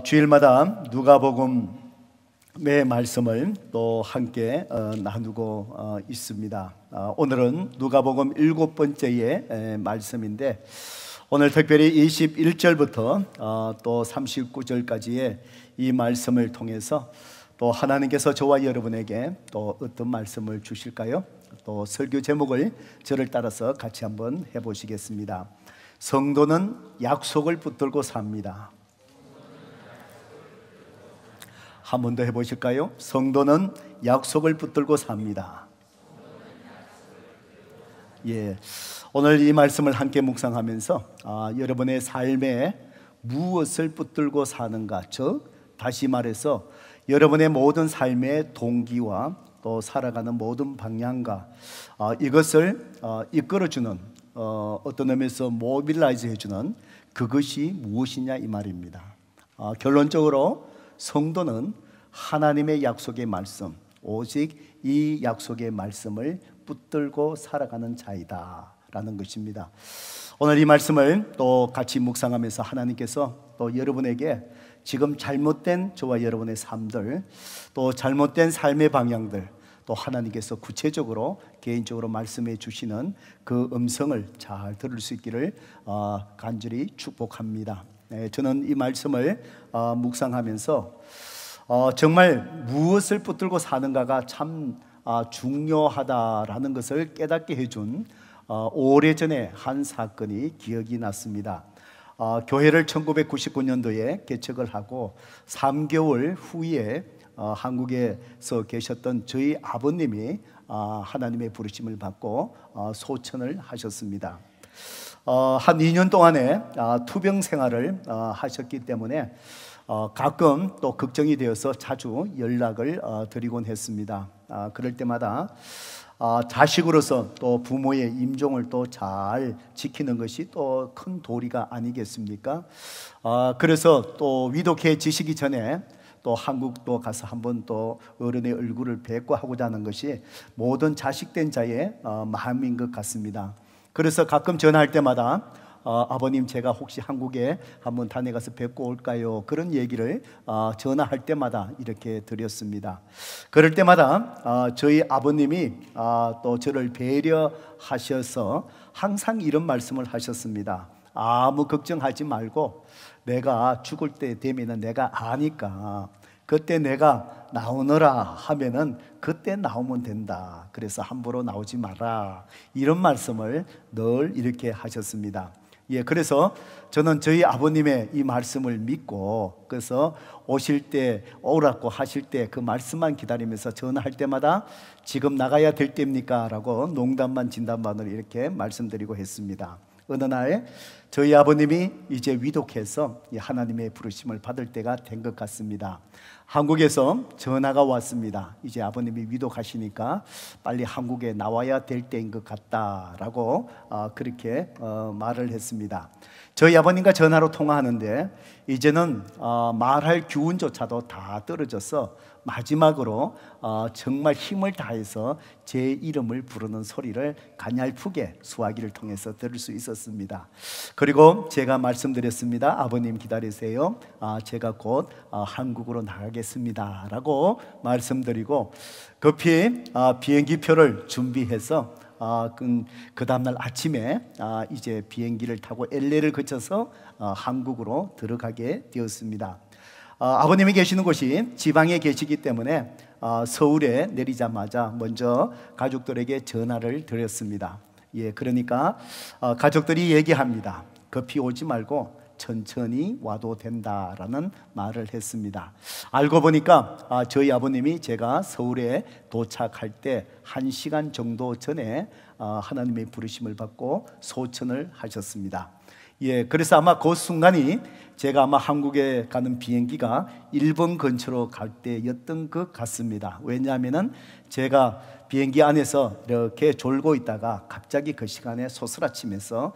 주일마다 누가복음의 말씀을 또 함께 나누고 있습니다. 오늘은 누가복음 7번째의 말씀인데, 오늘 특별히 21절부터 또 39절까지의 이 말씀을 통해서 또 하나님께서 저와 여러분에게 또 어떤 말씀을 주실까요? 또 설교 제목을 저를 따라서 같이 한번 해보시겠습니다. 성도는 약속을 붙들고 삽니다. 한 번 더 해보실까요? 성도는 약속을 붙들고 삽니다. 오늘 이 말씀을 함께 묵상하면서 여러분의 삶에 무엇을 붙들고 사는가, 즉 다시 말해서 여러분의 모든 삶의 동기와 또 살아가는 모든 방향과 이것을 이끌어주는, 어떤 의미에서 모빌라이즈 해주는 그것이 무엇이냐 이 말입니다. 결론적으로 성도는 하나님의 약속의 말씀, 오직 이 약속의 말씀을 붙들고 살아가는 자이다 라는 것입니다. 오늘 이 말씀을 또 같이 묵상하면서 하나님께서 또 여러분에게 지금 잘못된 저와 여러분의 삶들, 또 잘못된 삶의 방향들, 또 하나님께서 구체적으로 개인적으로 말씀해 주시는 그 음성을 잘 들을 수 있기를 간절히 축복합니다. 저는 이 말씀을 묵상하면서 정말 무엇을 붙들고 사는가가 참 중요하다라는 것을 깨닫게 해준 오래전에 한 사건이 기억이 났습니다. 교회를 1999년도에 개척을 하고 3개월 후에 한국에서 계셨던 저희 아버님이 하나님의 부르심을 받고 소천을 하셨습니다. 한 2년 동안의 투병 생활을 하셨기 때문에 가끔 또 걱정이 되어서 자주 연락을 드리곤 했습니다. 그럴 때마다 자식으로서 또 부모의 임종을 또 잘 지키는 것이 또 큰 도리가 아니겠습니까? 그래서 또 위독해지시기 전에 또 한국도 가서 한번 또 어른의 얼굴을 뵙고 하고자 하는 것이 모든 자식된 자의 마음인 것 같습니다. 그래서 가끔 전화할 때마다 아버님 제가 혹시 한국에 한번 다녀가서 뵙고 올까요? 그런 얘기를 전화할 때마다 이렇게 드렸습니다. 그럴 때마다 저희 아버님이 또 저를 배려하셔서 항상 이런 말씀을 하셨습니다. 아무 걱정하지 말고 내가 죽을 때 되면은 내가 아니까 그때 내가 나오너라 하면은 그때 나오면 된다. 그래서 함부로 나오지 마라. 이런 말씀을 늘 이렇게 하셨습니다. 그래서 저는 저희 아버님의 이 말씀을 믿고, 그래서 오실 때 오라고 하실 때 그 말씀만 기다리면서 전화할 때마다 지금 나가야 될 때입니까? 라고 농담만 진담반으로 이렇게 말씀드리고 했습니다. 어느 날 저희 아버님이 이제 위독해서 하나님의 부르심을 받을 때가 된 것 같습니다. 한국에서 전화가 왔습니다. 이제 아버님이 위독하시니까 빨리 한국에 나와야 될 때인 것 같다라고 그렇게 말을 했습니다. 저희 아버님과 전화로 통화하는데 이제는 말할 기운조차도 다 떨어져서 마지막으로 정말 힘을 다해서 제 이름을 부르는 소리를 가냘프게 수화기를 통해서 들을 수 있었습니다. 그리고 제가 말씀드렸습니다. 아버님 기다리세요. 제가 곧 한국으로 나가겠습니다 라고 말씀드리고 급히 비행기표를 준비해서 그 다음날 아침에 이제 비행기를 타고 LA를 거쳐서 한국으로 들어가게 되었습니다. 아버님이 계시는 곳이 지방에 계시기 때문에 서울에 내리자마자 먼저 가족들에게 전화를 드렸습니다. 그러니까 가족들이 얘기합니다. 급히 오지 말고 천천히 와도 된다라는 말을 했습니다. 알고 보니까 저희 아버님이 제가 서울에 도착할 때 1시간 정도 전에 하나님의 부르심을 받고 소천을 하셨습니다. 그래서 아마 그 순간이 제가 아마 한국에 가는 비행기가 일본 근처로 갈 때였던 것 같습니다. 왜냐하면 제가 비행기 안에서 이렇게 졸고 있다가 갑자기 그 시간에 소스라치면서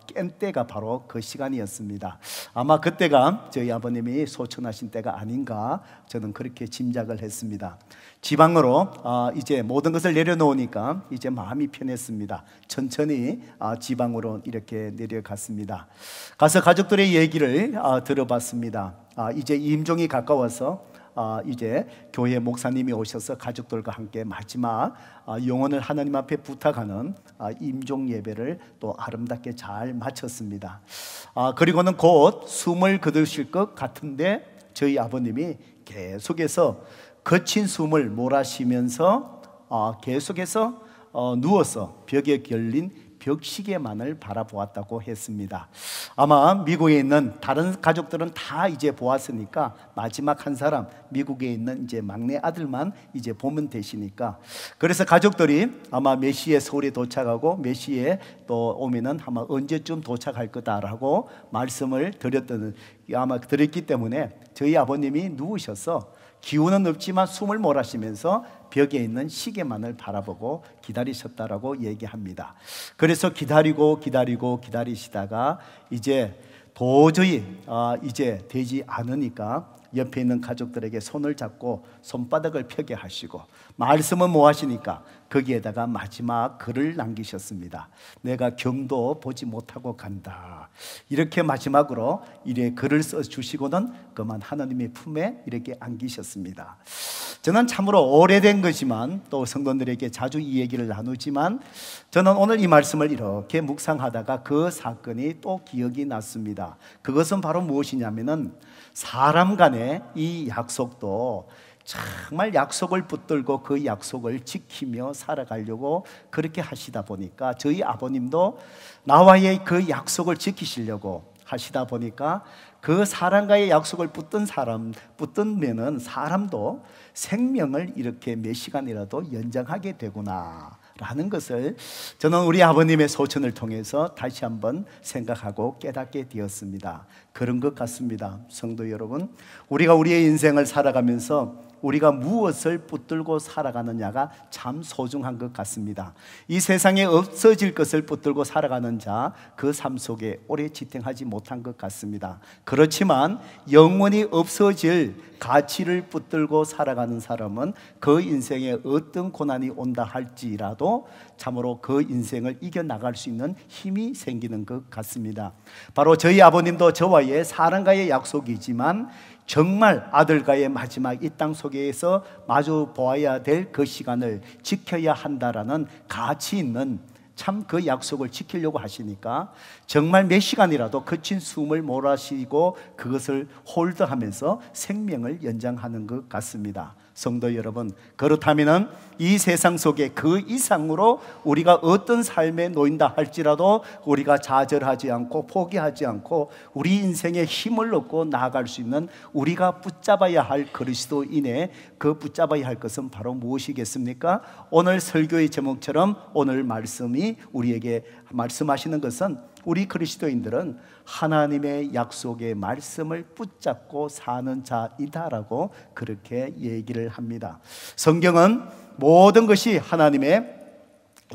깬 때가 바로 그 시간이었습니다. 아마 그때가 저희 아버님이 소천하신 때가 아닌가 저는 그렇게 짐작을 했습니다. 지방으로 이제 모든 것을 내려놓으니까 이제 마음이 편했습니다. 천천히 지방으로 이렇게 내려갔습니다. 가서 가족들의 얘기를 들어봤습니다. 이제 임종이 가까워서 이제 교회 목사님이 오셔서 가족들과 함께 마지막 영혼을 하나님 앞에 부탁하는 임종 예배를 또 아름답게 잘 마쳤습니다. 그리고는 곧 숨을 거두실 것 같은데 저희 아버님이 계속해서 거친 숨을 몰아쉬면서 계속해서 누워서 벽에 걸린 벽시계만을 바라보았다고 했습니다. 아마 미국에 있는 다른 가족들은 다 이제 보았으니까 마지막 한 사람, 미국에 있는 이제 막내 아들만 이제 보면 되시니까, 그래서 가족들이 아마 몇 시에 서울에 도착하고 몇 시에 또 오면은 아마 언제쯤 도착할 거다라고 말씀을 드렸기 때문에 저희 아버님이 누우셔서 기운은 없지만 숨을 몰아쉬면서 벽에 있는 시계만을 바라보고 기다리셨다라고 얘기합니다. 그래서 기다리시다가 이제 도저히 이제 되지 않으니까 옆에 있는 가족들에게 손을 잡고 손바닥을 펴게 하시고, 말씀은 뭐 하시니까 거기에다가 마지막 글을 남기셨습니다. 내가 경도 보지 못하고 간다. 이렇게 마지막으로 이래 글을 써주시고는 그만 하나님의 품에 이렇게 안기셨습니다. 저는 참으로 오래된 거지만 또 성도들에게 자주 이 얘기를 나누지만 저는 오늘 이 말씀을 이렇게 묵상하다가 그 사건이 또 기억이 났습니다. 그것은 바로 무엇이냐면은 사람 간의 이 약속도 정말 약속을 붙들고 그 약속을 지키며 살아가려고 그렇게 하시다 보니까 저희 아버님도 나와의 그 약속을 지키시려고 하시다 보니까 그 사람과의 약속을 붙들면은 사람도 생명을 이렇게 몇 시간이라도 연장하게 되구나 라는 것을 저는 우리 아버님의 소천을 통해서 다시 한번 생각하고 깨닫게 되었습니다. 그런 것 같습니다. 성도 여러분, 우리가 우리의 인생을 살아가면서 우리가 무엇을 붙들고 살아가느냐가 참 소중한 것 같습니다. 이 세상에 없어질 것을 붙들고 살아가는 자, 그 삶 속에 오래 지탱하지 못한 것 같습니다. 그렇지만 영원히 없어질 가치를 붙들고 살아가는 사람은 그 인생에 어떤 고난이 온다 할지라도 참으로 그 인생을 이겨나갈 수 있는 힘이 생기는 것 같습니다. 바로 저희 아버님도 저와의 사랑과의 약속이지만 정말 아들과의 마지막 이 땅 속에서 마주 보아야 될 그 시간을 지켜야 한다라는 가치 있는 참 그 약속을 지키려고 하시니까 정말 몇 시간이라도 거친 숨을 몰아쉬고 그것을 홀드하면서 생명을 연장하는 것 같습니다. 성도 여러분, 그렇다면 이 세상 속에 그 이상으로 우리가 어떤 삶에 놓인다 할지라도 우리가 좌절하지 않고 포기하지 않고 우리 인생에 힘을 얻고 나아갈 수 있는 우리가 붙잡아야 할 그리스도인의 그 붙잡아야 할 것은 바로 무엇이겠습니까? 오늘 설교의 제목처럼 오늘 말씀이 우리에게 말씀하시는 것은 우리 그리스도인들은 하나님의 약속의 말씀을 붙잡고 사는 자이다라고 그렇게 얘기를 합니다. 성경은 모든 것이 하나님의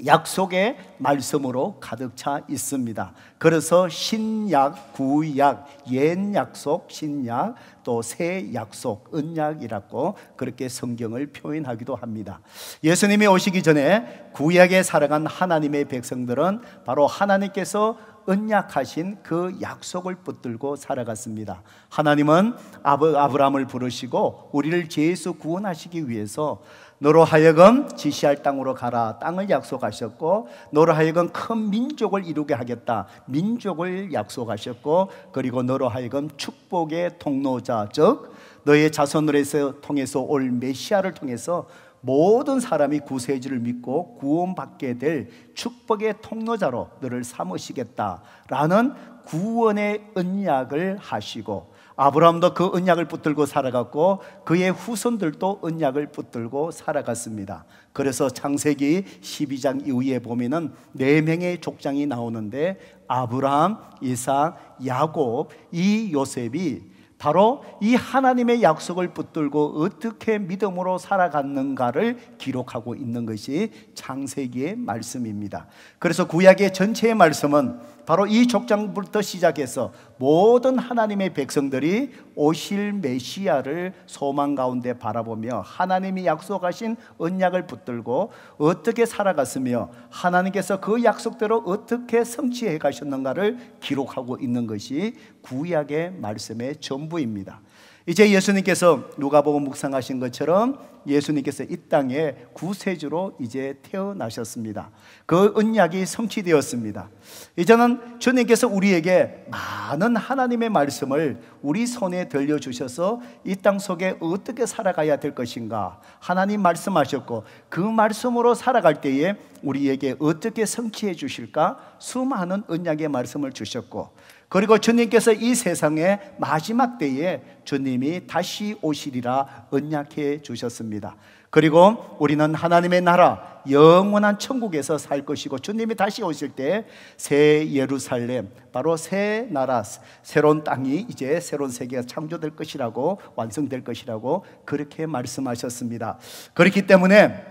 약속의 말씀으로 가득 차 있습니다. 그래서 신약, 구약, 옛 약속, 신약, 또 새 약속, 언약이라고 그렇게 성경을 표현하기도 합니다. 예수님이 오시기 전에 구약에 살아간 하나님의 백성들은 바로 하나님께서 언약하신 그 약속을 붙들고 살아갔습니다. 하나님은 아브라함을 부르시고 우리를 죄에서 구원하시기 위해서 너로 하여금 지시할 땅으로 가라 땅을 약속하셨고, 너로 하여금 큰 민족을 이루게 하겠다 민족을 약속하셨고, 그리고 너로 하여금 축복의 통로자, 즉 너의 자손을 통해서 올 메시아를 통해서 모든 사람이 구세주를 믿고 구원받게 될 축복의 통로자로 너를 삼으시겠다라는 구원의 언약을 하시고, 아브라함도 그 언약을 붙들고 살아갔고 그의 후손들도 언약을 붙들고 살아갔습니다. 그래서 창세기 12장 이후에 보면은 4명의 족장이 나오는데 아브라함, 이삭, 야곱, 이 요셉이 바로 이 하나님의 약속을 붙들고 어떻게 믿음으로 살아갔는가를 기록하고 있는 것이 창세기의 말씀입니다. 그래서 구약의 전체의 말씀은 바로 이 족장부터 시작해서 모든 하나님의 백성들이 오실 메시아를 소망 가운데 바라보며 하나님이 약속하신 언약을 붙들고 어떻게 살아갔으며 하나님께서 그 약속대로 어떻게 성취해 가셨는가를 기록하고 있는 것이 구약의 말씀의 전부입니다. 이제 예수님께서 누가복음 묵상하신 것처럼 예수님께서 이 땅에 구세주로 이제 태어나셨습니다. 그 언약이 성취되었습니다. 이제는 주님께서 우리에게 많은 하나님의 말씀을 우리 손에 들려주셔서 이 땅 속에 어떻게 살아가야 될 것인가 하나님 말씀하셨고, 그 말씀으로 살아갈 때에 우리에게 어떻게 성취해 주실까 수많은 언약의 말씀을 주셨고, 그리고 주님께서 이 세상의 마지막 때에 주님이 다시 오시리라 언약해 주셨습니다. 그리고 우리는 하나님의 나라 영원한 천국에서 살 것이고, 주님이 다시 오실 때 새 예루살렘, 바로 새 나라 새로운 땅이 이제 새로운 세계가 창조될 것이라고, 완성될 것이라고 그렇게 말씀하셨습니다. 그렇기 때문에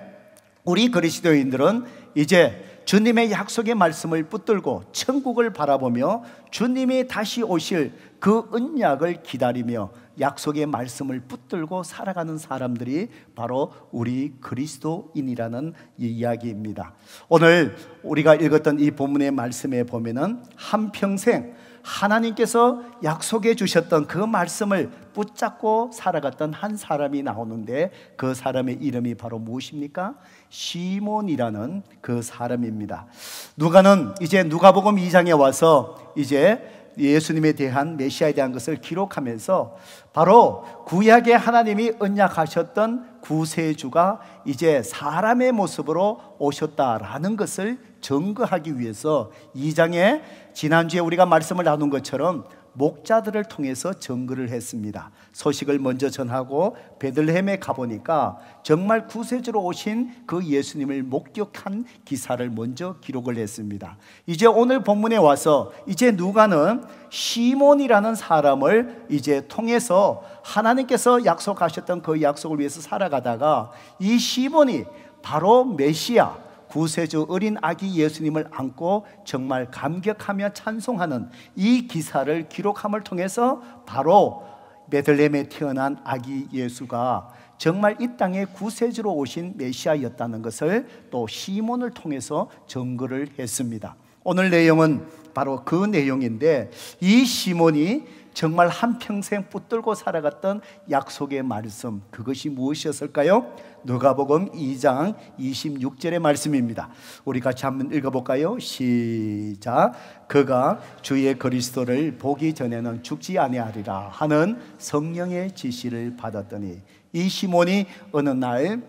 우리 그리스도인들은 이제 주님의 약속의 말씀을 붙들고 천국을 바라보며 주님이 다시 오실 그 언약을 기다리며 약속의 말씀을 붙들고 살아가는 사람들이 바로 우리 그리스도인이라는 이야기입니다. 오늘 우리가 읽었던 이 본문의 말씀에 보면은 한평생 하나님께서 약속해 주셨던 그 말씀을 붙잡고 살아갔던 한 사람이 나오는데, 그 사람의 이름이 바로 무엇입니까? 시몬이라는 그 사람입니다. 누가는 이제 누가복음 2장에 와서 이제 예수님에 대한, 메시아에 대한 것을 기록하면서 바로 구약의 하나님이 언약하셨던 구세주가 이제 사람의 모습으로 오셨다라는 것을 증거하기 위해서 2장에 지난주에 우리가 말씀을 나눈 것처럼 목자들을 통해서 증거를 했습니다. 소식을 먼저 전하고 베들레헴에 가보니까 정말 구세주로 오신 그 예수님을 목격한 기사를 먼저 기록을 했습니다. 이제 오늘 본문에 와서 이제 누가는 시몬이라는 사람을 이제 통해서 하나님께서 약속하셨던 그 약속을 위해서 살아가다가 이 시몬이 바로 메시아, 구세주 어린 아기 예수님을 안고 정말 감격하며 찬송하는 이 기사를 기록함을 통해서 바로 베들레헴에 태어난 아기 예수가 정말 이 땅에 구세주로 오신 메시아였다는 것을 또 시몬을 통해서 증거를 했습니다. 오늘 내용은 바로 그 내용인데, 이 시몬이 정말 한평생 붙들고 살아갔던 약속의 말씀, 그것이 무엇이었을까요? 누가복음 2장 26절의 말씀입니다. 우리 같이 한번 읽어볼까요? 시작. 그가 주의 그리스도를 보기 전에는 죽지 아니하리라 하는 성령의 지시를 받았더니, 이 시몬이 어느 날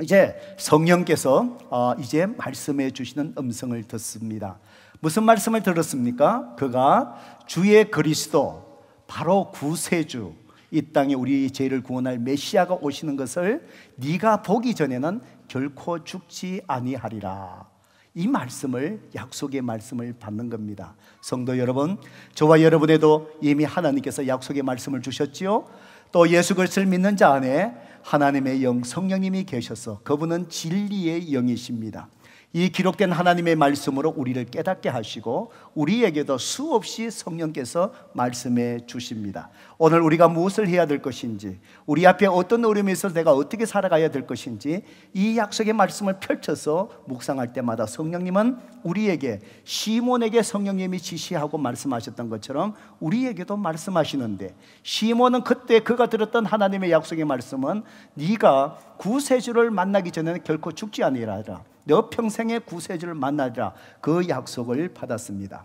이제 성령께서 이제 말씀해 주시는 음성을 듣습니다. 무슨 말씀을 들었습니까? 그가 주의 그리스도, 바로 구세주, 이 땅에 우리 죄를 구원할 메시아가 오시는 것을 네가 보기 전에는 결코 죽지 아니하리라. 이 말씀을, 약속의 말씀을 받는 겁니다. 성도 여러분, 저와 여러분에도 이미 하나님께서 약속의 말씀을 주셨지요. 또 예수 그리스도를 믿는 자 안에 하나님의 영 성령님이 계셔서 그분은 진리의 영이십니다. 이 기록된 하나님의 말씀으로 우리를 깨닫게 하시고 우리에게도 수없이 성령께서 말씀해 주십니다. 오늘 우리가 무엇을 해야 될 것인지, 우리 앞에 어떤 어려움이 있어서 내가 어떻게 살아가야 될 것인지, 이 약속의 말씀을 펼쳐서 묵상할 때마다 성령님은 우리에게, 시몬에게 성령님이 지시하고 말씀하셨던 것처럼 우리에게도 말씀하시는데, 시몬은 그때 그가 들었던 하나님의 약속의 말씀은 네가 구세주를 만나기 전에는 결코 죽지 아니하리라, 너 평생의 구세주를 만나리라, 그 약속을 받았습니다.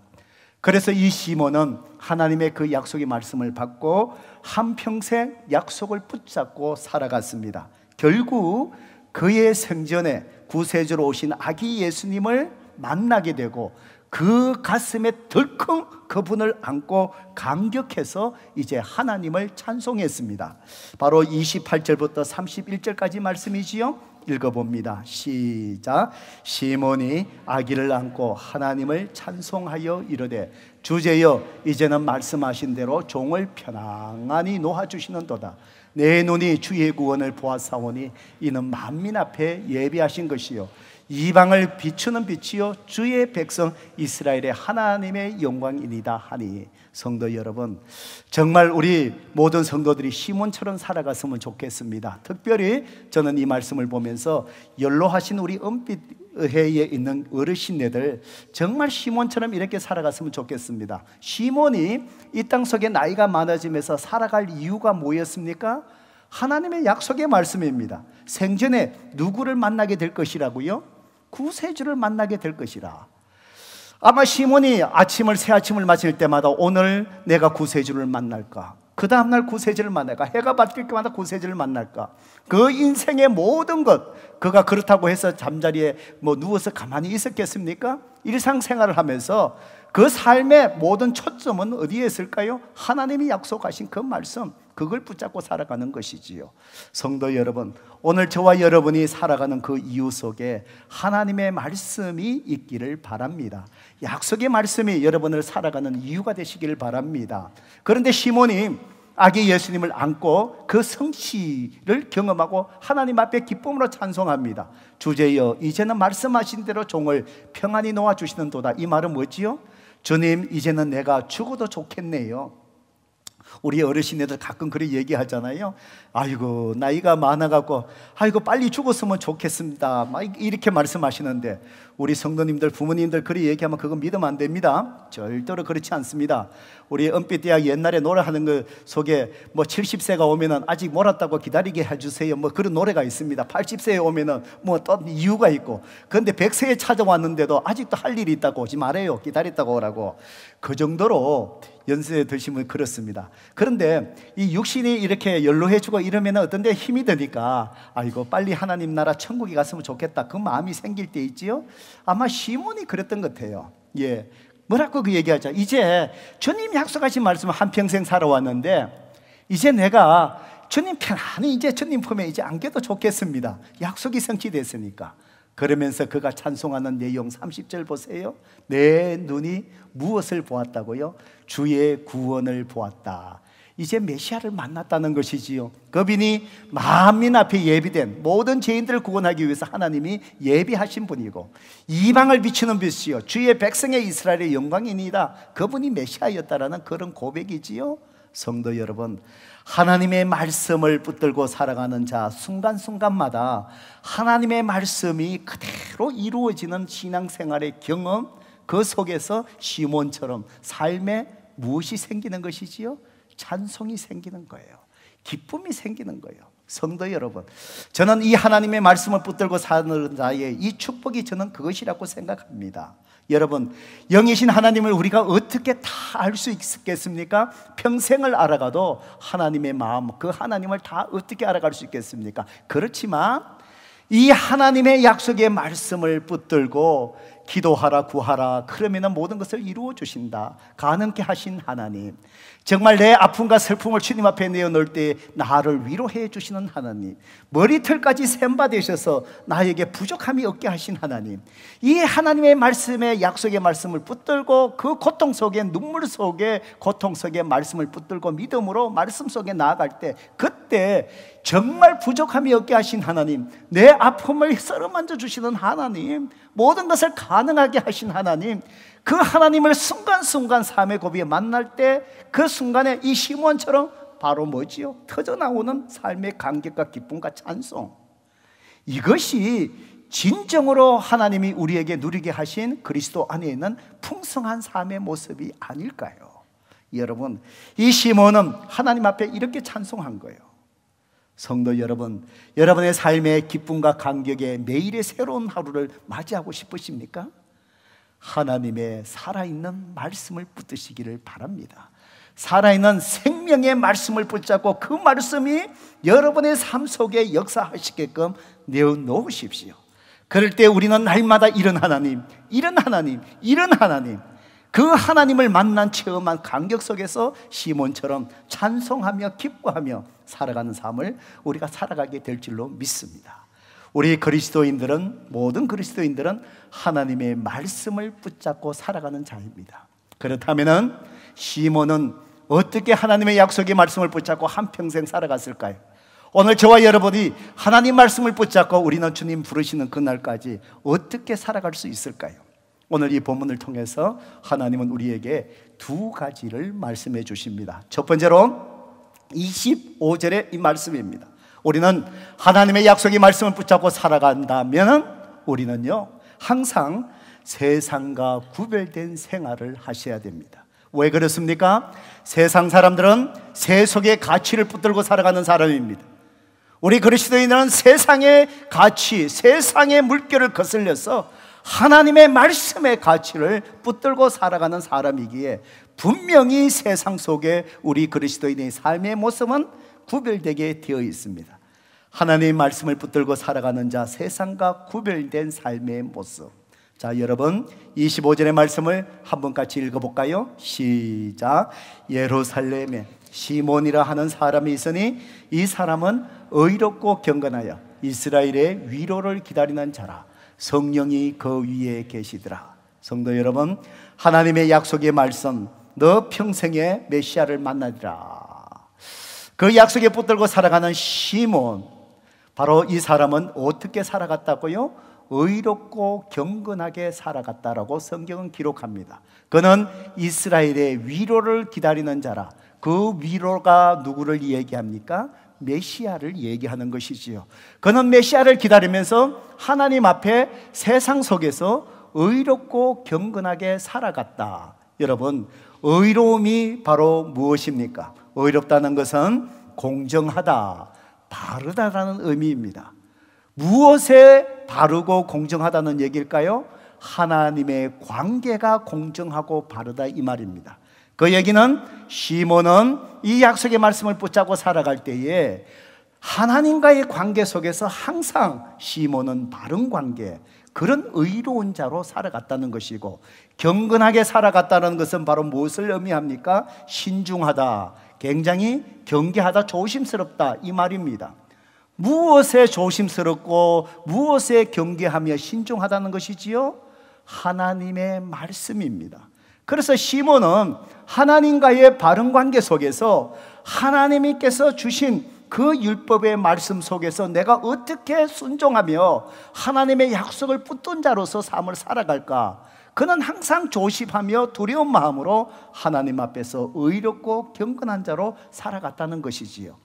그래서 이 시몬은 하나님의 그 약속의 말씀을 받고 한평생 약속을 붙잡고 살아갔습니다. 결국 그의 생전에 구세주로 오신 아기 예수님을 만나게 되고 그 가슴에 덜컹 그분을 안고 감격해서 이제 하나님을 찬송했습니다. 바로 28절부터 31절까지 말씀이지요. 읽어봅니다. 시작. 시몬이 아기를 안고 하나님을 찬송하여 이르되 주제여 이제는 말씀하신 대로 종을 편안히 놓아주시는도다. 내 눈이 주의 구원을 보았사오니 이는 만민 앞에 예비하신 것이요 이방을 비추는 빛이요 주의 백성 이스라엘의 하나님의 영광이니이다 하니. 성도 여러분, 정말 우리 모든 성도들이 시몬처럼 살아갔으면 좋겠습니다. 특별히 저는 이 말씀을 보면서 연로하신 우리 은빛회에 있는 어르신네들 정말 시몬처럼 이렇게 살아갔으면 좋겠습니다. 시몬이 이 땅 속에 나이가 많아지면서 살아갈 이유가 뭐였습니까? 하나님의 약속의 말씀입니다. 생전에 누구를 만나게 될 것이라고요? 구세주를 만나게 될 것이라. 아마 시몬이 새 아침을 마실 때마다 오늘 내가 구세주를 만날까, 그 다음날 구세주를 만날까, 해가 바뀔 때마다 구세주를 만날까, 그 인생의 모든 것, 그가 그렇다고 해서 잠자리에 누워서 가만히 있었겠습니까? 일상생활을 하면서 그 삶의 모든 초점은 어디에 있을까요? 하나님이 약속하신 그 말씀, 그걸 붙잡고 살아가는 것이지요. 성도 여러분, 오늘 저와 여러분이 살아가는 그 이유 속에 하나님의 말씀이 있기를 바랍니다. 약속의 말씀이 여러분을 살아가는 이유가 되시기를 바랍니다. 그런데 시몬이 아기 예수님을 안고 그 성취를 경험하고 하나님 앞에 기쁨으로 찬송합니다. 주제여 이제는 말씀하신 대로 종을 평안히 놓아주시는도다. 이 말은 뭐지요? 주님, 이제는 내가 죽어도 좋겠네요. 우리 어르신들 가끔 그렇게 얘기하잖아요. 아이고 나이가 많아갖고 아이고 빨리 죽었으면 좋겠습니다 막 이렇게 말씀하시는데, 우리 성도님들 부모님들 그렇게 얘기하면 그거 믿으면 안 됩니다. 절대로 그렇지 않습니다. 우리 은빛대학 옛날에 노래하는 그 속에 70세가 오면은 아직 멀었다고 기다리게 해주세요 그런 노래가 있습니다. 80세에 오면은 또 이유가 있고, 그런데 100세에 찾아왔는데도 아직도 할 일이 있다고 오지 말아요, 기다렸다고 오라고. 그 정도로 연세에 드시면 그렇습니다. 그런데 이 육신이 이렇게 연로해지고 이러면 어떤데 힘이 드니까 아이고 빨리 하나님 나라 천국에 갔으면 좋겠다, 그 마음이 생길 때 있지요. 아마 시몬이 그랬던 것 같아요. 예, 뭐라고 그 얘기하자. 이제 주님 약속하신 말씀을 한평생 살아왔는데 이제 내가 주님 편안히 이제 주님 품에 이제 안겨도 좋겠습니다. 약속이 성취됐으니까. 그러면서 그가 찬송하는 내용 30절 보세요. 내 눈이 무엇을 보았다고요? 주의 구원을 보았다. 이제 메시아를 만났다는 것이지요. 그분이 만민 앞에 예비된 모든 죄인들을 구원하기 위해서 하나님이 예비하신 분이고 이방을 비추는 빛이요 주의 백성의 이스라엘의 영광이니이다. 그분이 메시아였다라는 그런 고백이지요. 성도 여러분, 하나님의 말씀을 붙들고 살아가는 자 순간순간마다 하나님의 말씀이 그대로 이루어지는 신앙생활의 경험, 그 속에서 시몬처럼 삶에 무엇이 생기는 것이지요? 찬송이 생기는 거예요. 기쁨이 생기는 거예요. 성도 여러분, 저는 이 하나님의 말씀을 붙들고 사는 자의 이 축복이 저는 그것이라고 생각합니다. 여러분, 영이신 하나님을 우리가 어떻게 다 알 수 있겠습니까? 평생을 알아가도 하나님의 마음, 그 하나님을 다 어떻게 알아갈 수 있겠습니까? 그렇지만 이 하나님의 약속의 말씀을 붙들고 기도하라 구하라 그러면 모든 것을 이루어 주신다. 가능케 하신 하나님, 정말 내 아픔과 슬픔을 주님 앞에 내어놓을 때 나를 위로해 주시는 하나님, 머리털까지 샘바 되셔서 나에게 부족함이 없게 하신 하나님, 이 하나님의 말씀에 약속의 말씀을 붙들고 그 고통 속에, 눈물 속에, 고통 속에 말씀을 붙들고 믿음으로 말씀 속에 나아갈 때, 그때 정말 부족함이 없게 하신 하나님, 내 아픔을 썰어만져 주시는 하나님, 모든 것을 가능하게 하신 하나님, 그 하나님을 순간순간 삶의 고비에 만날 때 그 순간에 이 시몬처럼 바로 뭐지요? 터져나오는 삶의 감격과 기쁨과 찬송, 이것이 진정으로 하나님이 우리에게 누리게 하신 그리스도 안에 있는 풍성한 삶의 모습이 아닐까요? 여러분, 이 시몬은 하나님 앞에 이렇게 찬송한 거예요. 성도 여러분, 여러분의 삶의 기쁨과 감격에 매일의 새로운 하루를 맞이하고 싶으십니까? 하나님의 살아있는 말씀을 붙드시기를 바랍니다. 살아있는 생명의 말씀을 붙잡고 그 말씀이 여러분의 삶 속에 역사하시게끔 내어놓으십시오. 그럴 때 우리는 날마다 이런 하나님, 이런 하나님, 이런 하나님, 그 하나님을 만난 체험한 감격 속에서 시몬처럼 찬송하며 기뻐하며 살아가는 삶을 우리가 살아가게 될 줄로 믿습니다. 우리 그리스도인들은, 모든 그리스도인들은 하나님의 말씀을 붙잡고 살아가는 자입니다. 그렇다면 시몬은 어떻게 하나님의 약속의 말씀을 붙잡고 한평생 살아갔을까요? 오늘 저와 여러분이 하나님 말씀을 붙잡고 우리는 주님 부르시는 그날까지 어떻게 살아갈 수 있을까요? 오늘 이 본문을 통해서 하나님은 우리에게 두 가지를 말씀해 주십니다. 첫 번째로 25절의 이 말씀입니다. 우리는 하나님의 약속의 말씀을 붙잡고 살아간다면 우리는요 항상 세상과 구별된 생활을 하셔야 됩니다. 왜 그렇습니까? 세상 사람들은 세속의 가치를 붙들고 살아가는 사람입니다. 우리 그리스도인들은 세상의 가치, 세상의 물결을 거슬려서 하나님의 말씀의 가치를 붙들고 살아가는 사람이기에 분명히 세상 속에 우리 그리스도인의 삶의 모습은 구별되게 되어 있습니다. 하나님의 말씀을 붙들고 살아가는 자, 세상과 구별된 삶의 모습. 자, 여러분 25절의 말씀을 한번 같이 읽어볼까요? 시작. 예루살렘에 시몬이라 하는 사람이 있으니 이 사람은 의롭고 경건하여 이스라엘의 위로를 기다리는 자라. 성령이 그 위에 계시더라. 성도 여러분, 하나님의 약속의 말씀, 너 평생에 메시아를 만나리라. 그 약속에 붙들고 살아가는 시몬, 바로 이 사람은 어떻게 살아갔다고요? 의롭고 경건하게 살아갔다라고 성경은 기록합니다. 그는 이스라엘의 위로를 기다리는 자라. 그 위로가 누구를 얘기합니까? 메시아를 얘기하는 것이지요. 그는 메시아를 기다리면서 하나님 앞에 세상 속에서 의롭고 경건하게 살아갔다. 여러분, 의로움이 바로 무엇입니까? 의롭다는 것은 공정하다, 바르다라는 의미입니다. 무엇에 바르고 공정하다는 얘기일까요? 하나님의 관계가 공정하고 바르다 이 말입니다. 그 얘기는 시몬은 이 약속의 말씀을 붙잡고 살아갈 때에 하나님과의 관계 속에서 항상 시몬은 바른 관계, 그런 의로운 자로 살아갔다는 것이고, 경건하게 살아갔다는 것은 바로 무엇을 의미합니까? 신중하다, 굉장히 경계하다, 조심스럽다 이 말입니다. 무엇에 조심스럽고 무엇에 경계하며 신중하다는 것이지요? 하나님의 말씀입니다. 그래서 시몬은 하나님과의 바른 관계 속에서 하나님께서 주신 그 율법의 말씀 속에서 내가 어떻게 순종하며 하나님의 약속을 붙든 자로서 삶을 살아갈까? 그는 항상 조심하며 두려운 마음으로 하나님 앞에서 의롭고 경건한 자로 살아갔다는 것이지요.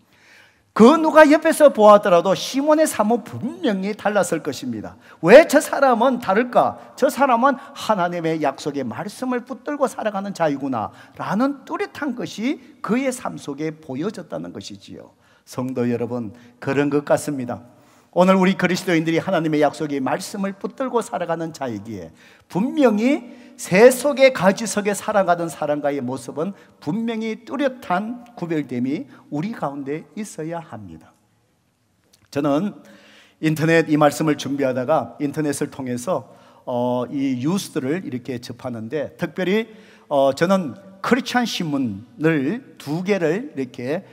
그 누가 옆에서 보았더라도 시몬의 삶은 분명히 달랐을 것입니다. 왜 저 사람은 다를까? 저 사람은 하나님의 약속의 말씀을 붙들고 살아가는 자이구나 라는 뚜렷한 것이 그의 삶 속에 보여졌다는 것이지요. 성도 여러분, 그런 것 같습니다. 오늘 우리 그리스도인들이 하나님의 약속의 말씀을 붙들고 살아가는 자이기에 분명히 세속의 가지 속에 살아가던 사람과의 모습은 분명히 뚜렷한 구별됨이 우리 가운데 있어야 합니다. 저는 인터넷 이 말씀을 준비하다가 인터넷을 통해서 이 뉴스들을 이렇게 접하는데, 특별히 저는 크리스찬 신문을 두 개를 이렇게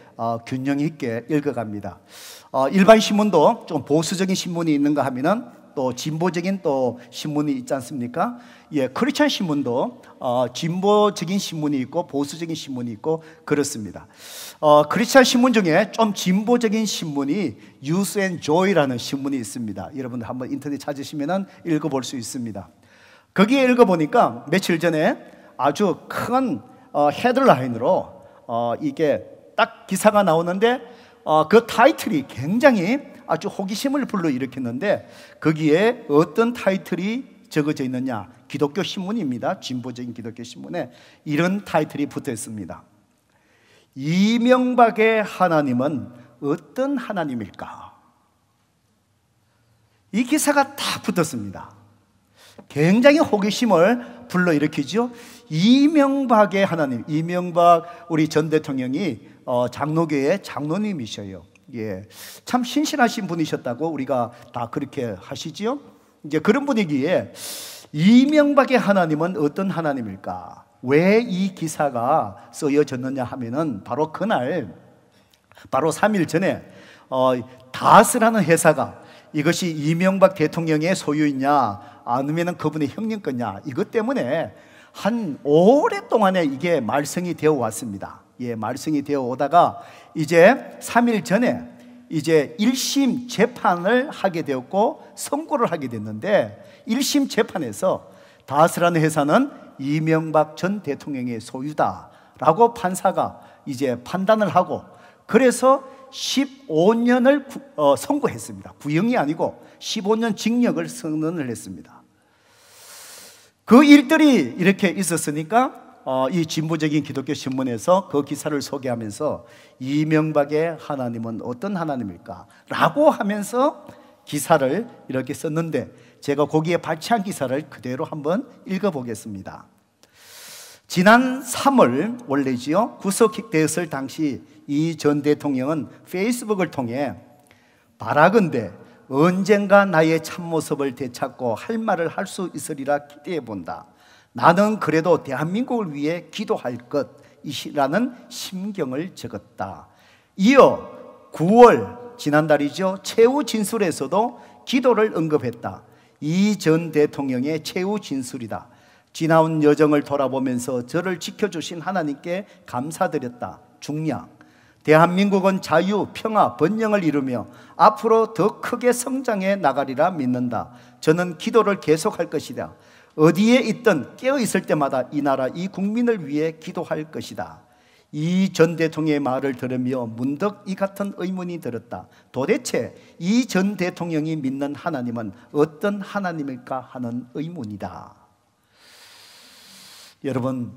균형 있게 읽어갑니다. 일반 신문도 좀 보수적인 신문이 있는가 하면은 또 진보적인 또 신문이 있지 않습니까? 예, 크리스찬 신문도 진보적인 신문이 있고 보수적인 신문이 있고 그렇습니다. 크리스찬 신문 중에 좀 진보적인 신문이 뉴스 앤 조이라는 신문이 있습니다. 여러분들 한번 인터넷 찾으시면 읽어볼 수 있습니다. 거기에 읽어보니까 며칠 전에 아주 큰 헤드라인으로 이게 딱 기사가 나오는데 그 타이틀이 굉장히 아주 호기심을 불러일으켰는데, 거기에 어떤 타이틀이 적어져 있느냐? 기독교 신문입니다. 진보적인 기독교 신문에 이런 타이틀이 붙어 있습니다. 이명박의 하나님은 어떤 하나님일까? 이 기사가 다 붙었습니다. 굉장히 호기심을 불러일으키죠. 이명박의 하나님, 이명박 우리 전 대통령이 장로교의 장로님이셔요. 예, 참 신실하신 분이셨다고 우리가 다 그렇게 하시지요. 이제 그런 분위기에 이명박의 하나님은 어떤 하나님일까? 왜 이 기사가 쓰여졌느냐 하면은 바로 그날, 바로 3일 전에 다스라는 회사가 이것이 이명박 대통령의 소유이냐 아니면 그분의 형님 거냐, 이것 때문에 한 오랫동안에 이게 말썽이 되어 왔습니다. 예, 말썽이 되어 오다가 이제 3일 전에 이제 1심 재판을 하게 되었고 선고를 하게 됐는데, 1심 재판에서 다스라는 회사는 이명박 전 대통령의 소유다라고 판사가 이제 판단을 하고, 그래서 15년을 선고했습니다. 구형이 아니고 15년 징역을 선언을 했습니다. 그 일들이 이렇게 있었으니까 이 진보적인 기독교 신문에서 그 기사를 소개하면서 이명박의 하나님은 어떤 하나님일까? 라고 하면서 기사를 이렇게 썼는데, 제가 거기에 발췌한 기사를 그대로 한번 읽어보겠습니다. 지난 3월 원래지요, 구속되었을 당시 이 전 대통령은 페이스북을 통해 바라건대 언젠가 나의 참모습을 되찾고 할 말을 할 수 있으리라 기대해 본다. 나는 그래도 대한민국을 위해 기도할 것이라는 심경을 적었다. 이어 9월 지난달이죠, 최후 진술에서도 기도를 언급했다. 이 전 대통령의 최후 진술이다. 지나온 여정을 돌아보면서 저를 지켜주신 하나님께 감사드렸다. 중량, 대한민국은 자유, 평화, 번영을 이루며 앞으로 더 크게 성장해 나가리라 믿는다. 저는 기도를 계속할 것이다. 어디에 있든 깨어있을 때마다 이 나라, 이 국민을 위해 기도할 것이다. 이 전 대통령의 말을 들으며 문득 이 같은 의문이 들었다. 도대체 이 전 대통령이 믿는 하나님은 어떤 하나님일까 하는 의문이다. 여러분,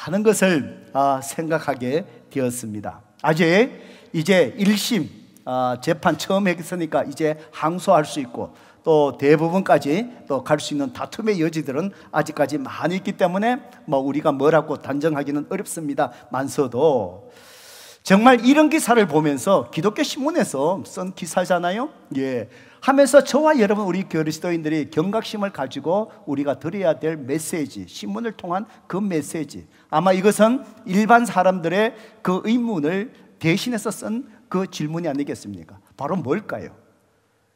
많은 것을 생각하게 되었습니다. 아직 이제 1심 재판 처음 했으니까 이제 항소할 수 있고, 또 대부분까지 또 갈 수 있는 다툼의 여지들은 아직까지 많이 있기 때문에 우리가 뭐라고 단정하기는 어렵습니다. 만서도 정말 이런 기사를 보면서, 기독교 신문에서 쓴 기사잖아요. 예, 하면서 저와 여러분 우리 그리스도인들이 경각심을 가지고 우리가 드려야 될 메시지, 신문을 통한 그 메시지, 아마 이것은 일반 사람들의 그 의문을 대신해서 쓴 그 질문이 아니겠습니까? 바로 뭘까요?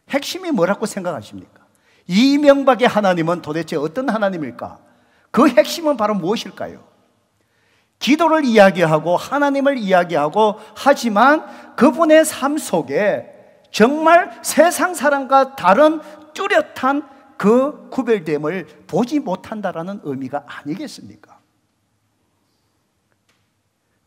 핵심이 뭐라고 생각하십니까? 이명박의 하나님은 도대체 어떤 하나님일까? 그 핵심은 바로 무엇일까요? 기도를 이야기하고 하나님을 이야기하고 하지만 그분의 삶 속에 정말 세상 사람과 다른 뚜렷한 그 구별됨을 보지 못한다라는 의미가 아니겠습니까?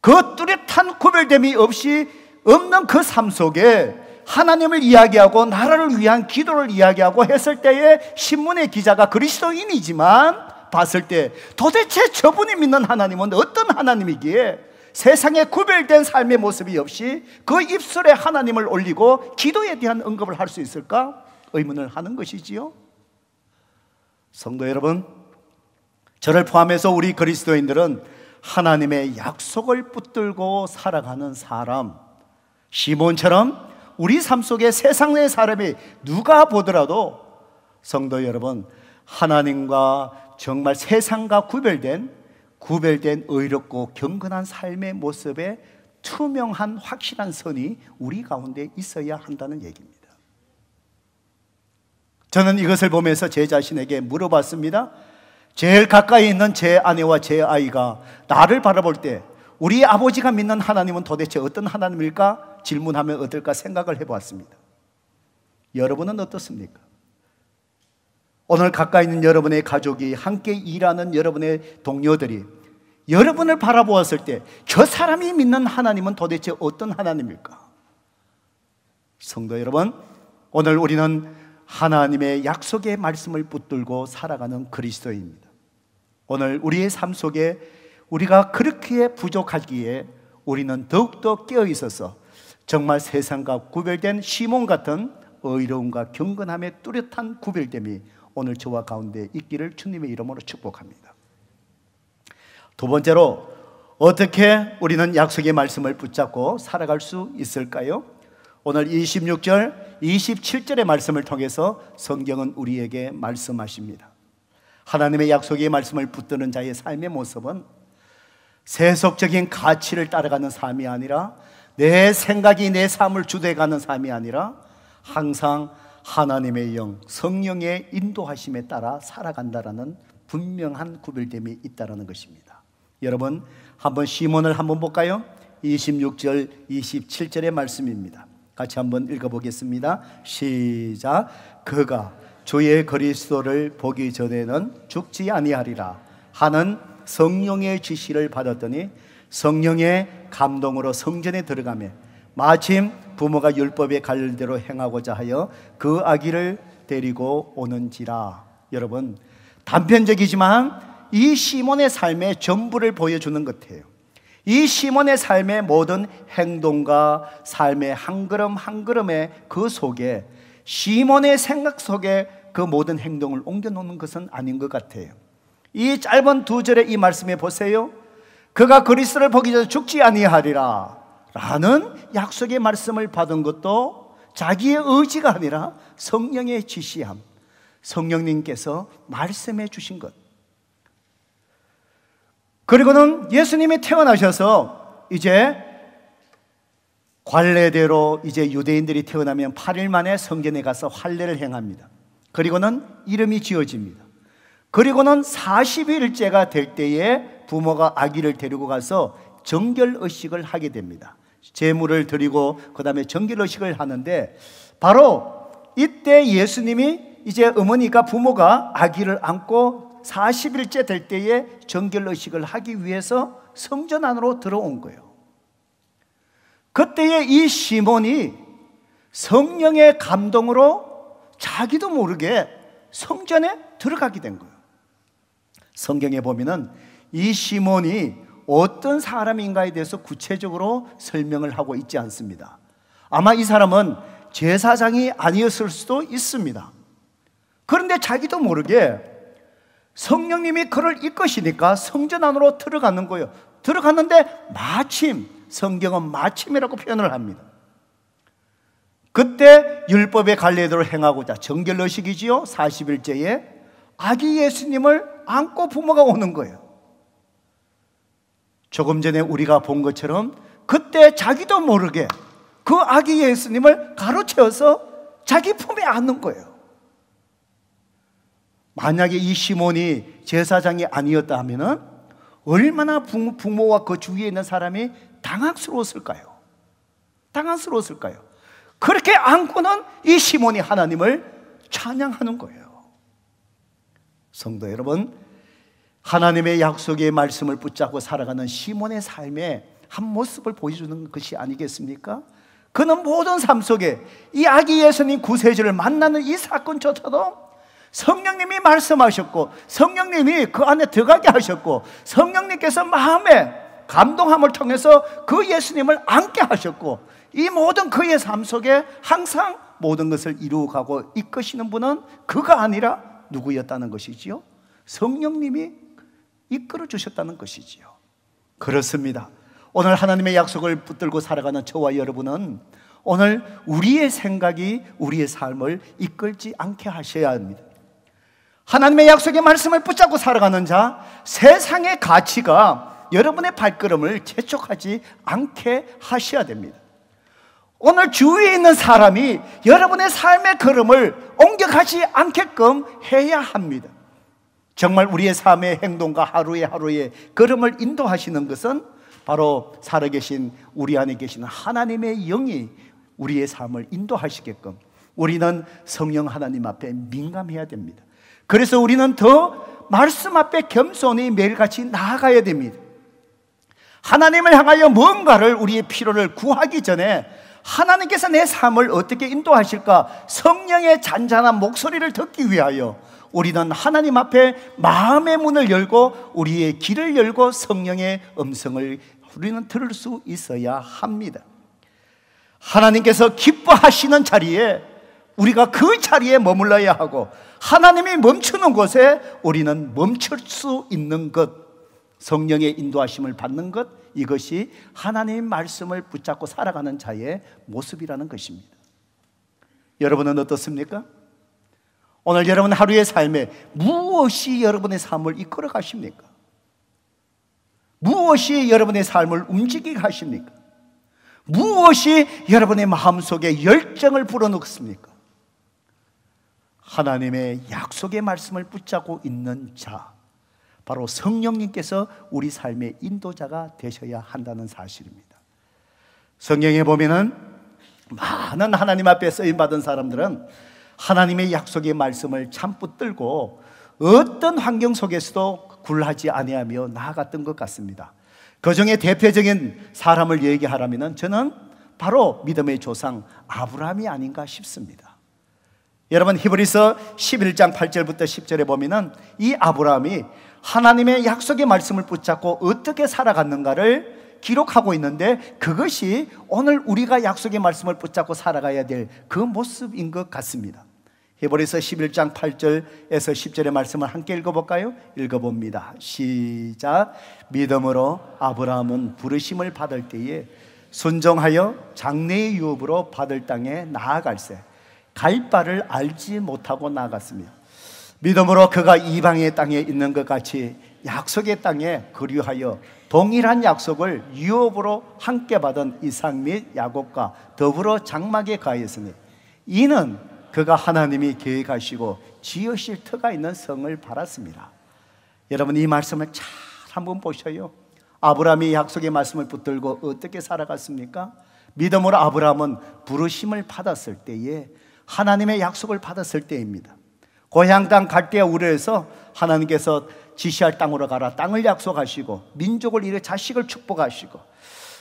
그 뚜렷한 구별됨이 없는 그 삶 속에 하나님을 이야기하고 나라를 위한 기도를 이야기하고 했을 때에 신문의 기자가 그리스도인이지만 봤을 때 도대체 저분이 믿는 하나님은 어떤 하나님이기에 세상에 구별된 삶의 모습이 없이 그 입술에 하나님을 올리고 기도에 대한 언급을 할 수 있을까? 의문을 하는 것이지요. 성도 여러분, 저를 포함해서 우리 그리스도인들은 하나님의 약속을 붙들고 살아가는 사람, 시몬처럼 우리 삶 속에 세상의 사람이 누가 보더라도 성도 여러분, 하나님과 정말 세상과 구별된 의롭고 경건한 삶의 모습에 투명한 확실한 선이 우리 가운데 있어야 한다는 얘기입니다. 저는 이것을 보면서 제 자신에게 물어봤습니다. 제일 가까이 있는 제 아내와 제 아이가 나를 바라볼 때 우리 아버지가 믿는 하나님은 도대체 어떤 하나님일까? 질문하면 어떨까 생각을 해보았습니다. 여러분은 어떻습니까? 오늘 가까이 있는 여러분의 가족이, 함께 일하는 여러분의 동료들이 여러분을 바라보았을 때 저 사람이 믿는 하나님은 도대체 어떤 하나님일까? 성도 여러분, 오늘 우리는 하나님의 약속의 말씀을 붙들고 살아가는 그리스도인입니다. 오늘 우리의 삶 속에 우리가 그렇게 부족하기에 우리는 더욱더 깨어있어서 정말 세상과 구별된 시몬 같은 의로움과 경건함의 뚜렷한 구별됨이 오늘 저와 가운데 있기를 주님의 이름으로 축복합니다. 두 번째로, 어떻게 우리는 약속의 말씀을 붙잡고 살아갈 수 있을까요? 오늘 26절, 27절의 말씀을 통해서 성경은 우리에게 말씀하십니다. 하나님의 약속의 말씀을 붙드는 자의 삶의 모습은 세속적인 가치를 따라가는 삶이 아니라, 내 생각이 내 삶을 주도해가는 삶이 아니라 항상 하나님의 영, 성령의 인도하심에 따라 살아간다라는 분명한 구별됨이 있다는 것입니다. 여러분, 한번 시몬을 한번 볼까요? 26절, 27절의 말씀입니다. 같이 한번 읽어보겠습니다. 시작. 그가 주의 그리스도를 보기 전에는 죽지 아니하리라 하는 성령의 지시를 받았더니 성령의 감동으로 성전에 들어가며 마침 부모가 율법의 관례대로 행하고자 하여 그 아기를 데리고 오는지라. 여러분, 단편적이지만 이 시몬의 삶의 전부를 보여주는 것 같아요. 이 시몬의 삶의 모든 행동과 삶의 한 걸음 한 걸음의 그 속에, 시몬의 생각 속에 그 모든 행동을 옮겨놓는 것은 아닌 것 같아요. 이 짧은 두 절의 이 말씀에 보세요. 그가 그리스도를 보기 전에 죽지 아니하리라 라는 약속의 말씀을 받은 것도 자기의 의지가 아니라 성령의 지시함, 성령님께서 말씀해 주신 것. 그리고는 예수님이 태어나셔서 이제 관례대로 이제 유대인들이 태어나면 8일 만에 성전에 가서 할례를 행합니다. 그리고는 이름이 지어집니다. 그리고는 40일째가 될 때에 부모가 아기를 데리고 가서 정결의식을 하게 됩니다. 제물을 드리고 그 다음에 정결의식을 하는데, 바로 이때 예수님이 이제 어머니가, 부모가 아기를 안고 40일째 될 때에 정결의식을 하기 위해서 성전 안으로 들어온 거예요. 그때에 이 시몬이 성령의 감동으로 자기도 모르게 성전에 들어가게 된 거예요. 성경에 보면은 이 시몬이 어떤 사람인가에 대해서 구체적으로 설명을 하고 있지 않습니다. 아마 이 사람은 제사장이 아니었을 수도 있습니다. 그런데 자기도 모르게 성령님이 그를 이끄시니까 성전 안으로 들어가는 거예요. 들어갔는데 마침, 성경은 마침이라고 표현을 합니다. 그때 율법의 관례대로 행하고자, 정결의식이지요, 40일째에 아기 예수님을 안고 부모가 오는 거예요. 조금 전에 우리가 본 것처럼 그때 자기도 모르게 그 아기 예수님을 가로채어서 자기 품에 안는 거예요. 만약에 이 시몬이 제사장이 아니었다 하면은 얼마나 부모와 그 주위에 있는 사람이 당황스러웠을까요? 당황스러웠을까요? 그렇게 안고는 이 시몬이 하나님을 찬양하는 거예요. 성도 여러분, 하나님의 약속의 말씀을 붙잡고 살아가는 시몬의 삶의 한 모습을 보여주는 것이 아니겠습니까? 그는 모든 삶 속에 이 아기 예수님 구세주를 만나는 이 사건조차도 성령님이 말씀하셨고, 성령님이 그 안에 들어가게 하셨고, 성령님께서 마음에 감동함을 통해서 그 예수님을 안게 하셨고, 이 모든 그의 삶 속에 항상 모든 것을 이루어가고 이끄시는 분은 그가 아니라 누구였다는 것이지요? 성령님이 이끌어 주셨다는 것이지요. 그렇습니다. 오늘 하나님의 약속을 붙들고 살아가는 저와 여러분은 오늘 우리의 생각이 우리의 삶을 이끌지 않게 하셔야 합니다. 하나님의 약속의 말씀을 붙잡고 살아가는 자, 세상의 가치가 여러분의 발걸음을 재촉하지 않게 하셔야 됩니다. 오늘 주위에 있는 사람이 여러분의 삶의 걸음을 옮겨가지 않게끔 해야 합니다. 정말 우리의 삶의 행동과 하루의 걸음을 인도하시는 것은 바로 살아계신 우리 안에 계시는 하나님의 영이 우리의 삶을 인도하시게끔 우리는 성령 하나님 앞에 민감해야 됩니다. 그래서 우리는 더 말씀 앞에 겸손히 매일같이 나아가야 됩니다. 하나님을 향하여 뭔가를, 우리의 필요를 구하기 전에 하나님께서 내 삶을 어떻게 인도하실까, 성령의 잔잔한 목소리를 듣기 위하여 우리는 하나님 앞에 마음의 문을 열고 우리의 길을 열고 성령의 음성을 우리는 들을 수 있어야 합니다. 하나님께서 기뻐하시는 자리에 우리가 그 자리에 머물러야 하고, 하나님이 멈추는 곳에 우리는 멈출 수 있는 것, 성령의 인도하심을 받는 것, 이것이 하나님의 말씀을 붙잡고 살아가는 자의 모습이라는 것입니다. 여러분은 어떻습니까? 오늘 여러분 하루의 삶에 무엇이 여러분의 삶을 이끌어 가십니까? 무엇이 여러분의 삶을 움직이게 하십니까? 무엇이 여러분의 마음속에 열정을 불어넣습니까? 하나님의 약속의 말씀을 붙잡고 있는 자, 바로 성령님께서 우리 삶의 인도자가 되셔야 한다는 사실입니다. 성경에 보면은 많은 하나님 앞에 쓰임받은 사람들은 하나님의 약속의 말씀을 참 붙들고 어떤 환경 속에서도 굴하지 아니하며 나아갔던 것 같습니다. 그 중에 대표적인 사람을 얘기하라면 저는 바로 믿음의 조상 아브라함이 아닌가 싶습니다. 여러분 히브리서 11장 8절부터 10절에 보면은 이 아브라함이 하나님의 약속의 말씀을 붙잡고 어떻게 살아갔는가를 기록하고 있는데, 그것이 오늘 우리가 약속의 말씀을 붙잡고 살아가야 될 그 모습인 것 같습니다. 히브리서 11장 8절에서 10절의 말씀을 함께 읽어볼까요? 읽어봅니다. 시작. 믿음으로 아브라함은 부르심을 받을 때에 순종하여 장래의 유업으로 받을 땅에 나아갈새 갈 바를 알지 못하고 나아갔습니다. 믿음으로 그가 이방의 땅에 있는 것 같이 약속의 땅에 거류하여 동일한 약속을 유업으로 함께 받은 이삭 및 야곱과 더불어 장막에 가했으니 이는 그가 하나님이 계획하시고 지으실 터가 있는 성을 바랐습니다. 여러분 이 말씀을 잘 한번 보셔요. 아브라함이 약속의 말씀을 붙들고 어떻게 살아갔습니까? 믿음으로 아브라함은 부르심을 받았을 때에, 하나님의 약속을 받았을 때입니다. 고향 땅 갈대아 우르에서 하나님께서 지시할 땅으로 가라 땅을 약속하시고 민족을 이래 자식을 축복하시고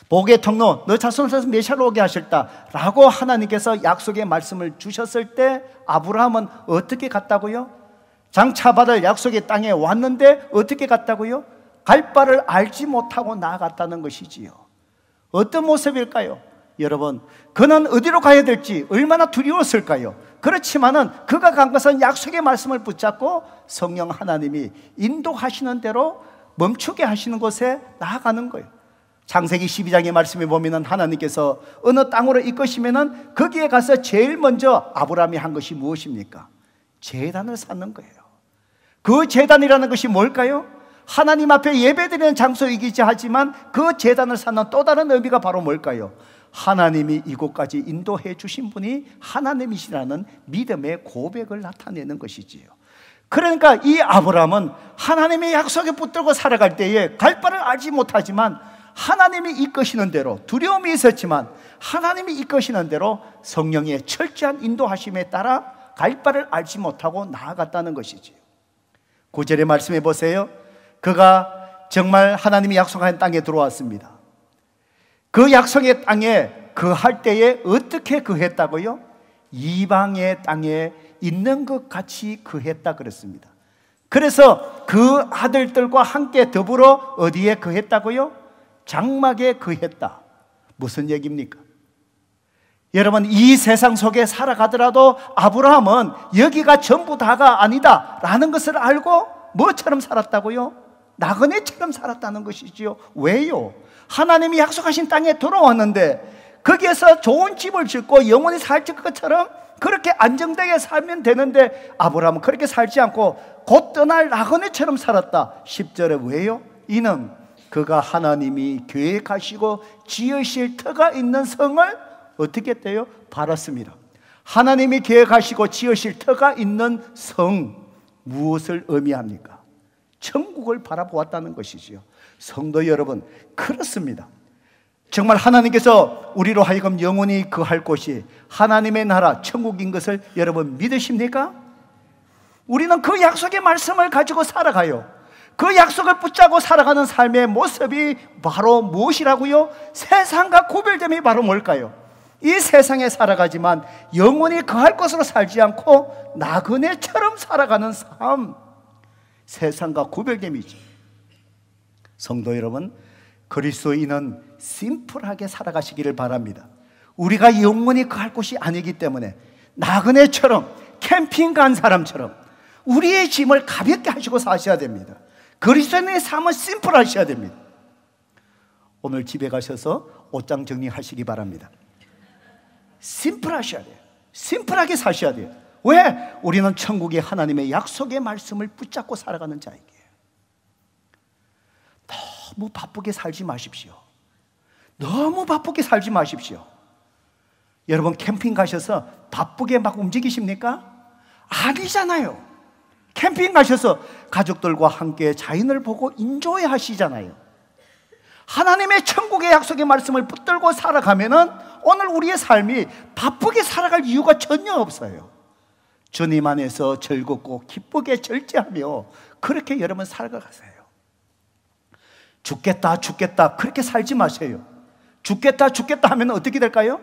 복의 통로 너 자손에서 메시아를 오게 하셨다 라고 하나님께서 약속의 말씀을 주셨을 때 아브라함은 어떻게 갔다고요? 장차 받을 약속의 땅에 왔는데 어떻게 갔다고요? 갈 바를 알지 못하고 나아갔다는 것이지요. 어떤 모습일까요? 여러분, 그는 어디로 가야 될지 얼마나 두려웠을까요? 그렇지만은 그가 간 것은 약속의 말씀을 붙잡고 성령 하나님이 인도하시는 대로 멈추게 하시는 곳에 나아가는 거예요. 창세기 12장의 말씀에 보면은 하나님께서 어느 땅으로 이끄시면은 거기에 가서 제일 먼저 아브라함이 한 것이 무엇입니까? 제단을 쌓는 거예요. 그 제단이라는 것이 뭘까요? 하나님 앞에 예배드리는 장소이기도 하지만 그 제단을 쌓는 또 다른 의미가 바로 뭘까요? 하나님이 이곳까지 인도해 주신 분이 하나님이시라는 믿음의 고백을 나타내는 것이지요. 그러니까 이 아브라함은 하나님의 약속에 붙들고 살아갈 때에 갈 바를 알지 못하지만 하나님이 이끄시는 대로, 두려움이 있었지만 하나님이 이끄시는 대로 성령의 철저한 인도하심에 따라 갈 바를 알지 못하고 나아갔다는 것이지요. 9절의 말씀해 보세요. 그가 정말 하나님이 약속한 땅에 들어왔습니다. 그 약속의 땅에 거할 때에 어떻게 거했다고요? 이방의 땅에 있는 것 같이 거했다 그랬습니다. 그래서 그 아들들과 함께 더불어 어디에 거했다고요? 장막에 거했다. 무슨 얘기입니까? 여러분, 이 세상 속에 살아가더라도 아브라함은 여기가 전부 다가 아니다 라는 것을 알고 뭐처럼 살았다고요? 나그네처럼 살았다는 것이지요. 왜요? 하나님이 약속하신 땅에 돌아왔는데 거기에서 좋은 집을 짓고 영원히 살 것처럼 그렇게 안정되게 살면 되는데 아브라함은 그렇게 살지 않고 곧 떠날 나그네처럼 살았다. 10절에 왜요? 이는 그가 하나님이 계획하시고 지으실 터가 있는 성을 어떻게 했대요? 바랐습니다. 하나님이 계획하시고 지으실 터가 있는 성, 무엇을 의미합니까? 천국을 바라보았다는 것이지요. 성도 여러분, 그렇습니다. 정말 하나님께서 우리로 하여금 영원히 거할 곳이 하나님의 나라 천국인 것을 여러분 믿으십니까? 우리는 그 약속의 말씀을 가지고 살아가요. 그 약속을 붙잡고 살아가는 삶의 모습이 바로 무엇이라고요? 세상과 구별됨이 바로 뭘까요? 이 세상에 살아가지만 영원히 거할 것으로 살지 않고 나그네처럼 살아가는 삶, 세상과 구별됨이죠. 성도 여러분, 그리스도인은 심플하게 살아가시기를 바랍니다. 우리가 영원히 거할 곳이 아니기 때문에 나그네처럼 캠핑 간 사람처럼 우리의 짐을 가볍게 하시고 사셔야 됩니다. 그리스도인의 삶은 심플하셔야 됩니다. 오늘 집에 가셔서 옷장 정리하시기 바랍니다. 심플하셔야 돼요. 심플하게 사셔야 돼요. 왜? 우리는 천국의 하나님의 약속의 말씀을 붙잡고 살아가는 자에게. 너무 바쁘게 살지 마십시오. 너무 바쁘게 살지 마십시오. 여러분 캠핑 가셔서 바쁘게 막 움직이십니까? 아니잖아요. 캠핑 가셔서 가족들과 함께 자연을 보고 인조해 하시잖아요. 하나님의 천국의 약속의 말씀을 붙들고 살아가면은 오늘 우리의 삶이 바쁘게 살아갈 이유가 전혀 없어요. 주님 안에서 즐겁고 기쁘게 절제하며 그렇게 여러분 살아가세요. 죽겠다 죽겠다 그렇게 살지 마세요. 죽겠다 죽겠다 하면 어떻게 될까요?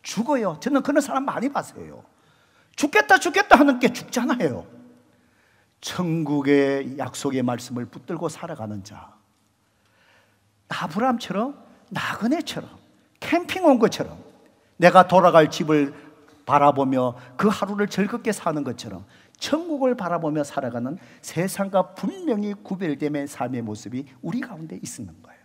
죽어요. 저는 그런 사람 많이 봤어요. 죽겠다 죽겠다 하는 게 죽잖아요. 천국의 약속의 말씀을 붙들고 살아가는 자, 아브라함처럼 나그네처럼 캠핑 온 것처럼 내가 돌아갈 집을 바라보며 그 하루를 즐겁게 사는 것처럼 천국을 바라보며 살아가는 세상과 분명히 구별됨의 삶의 모습이 우리 가운데 있는 거예요.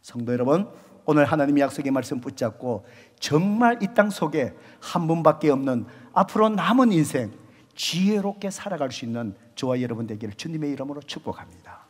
성도 여러분, 오늘 하나님의 약속의 말씀 붙잡고 정말 이 땅 속에 한 분밖에 없는 앞으로 남은 인생 지혜롭게 살아갈 수 있는 저와 여러분 되기를 주님의 이름으로 축복합니다.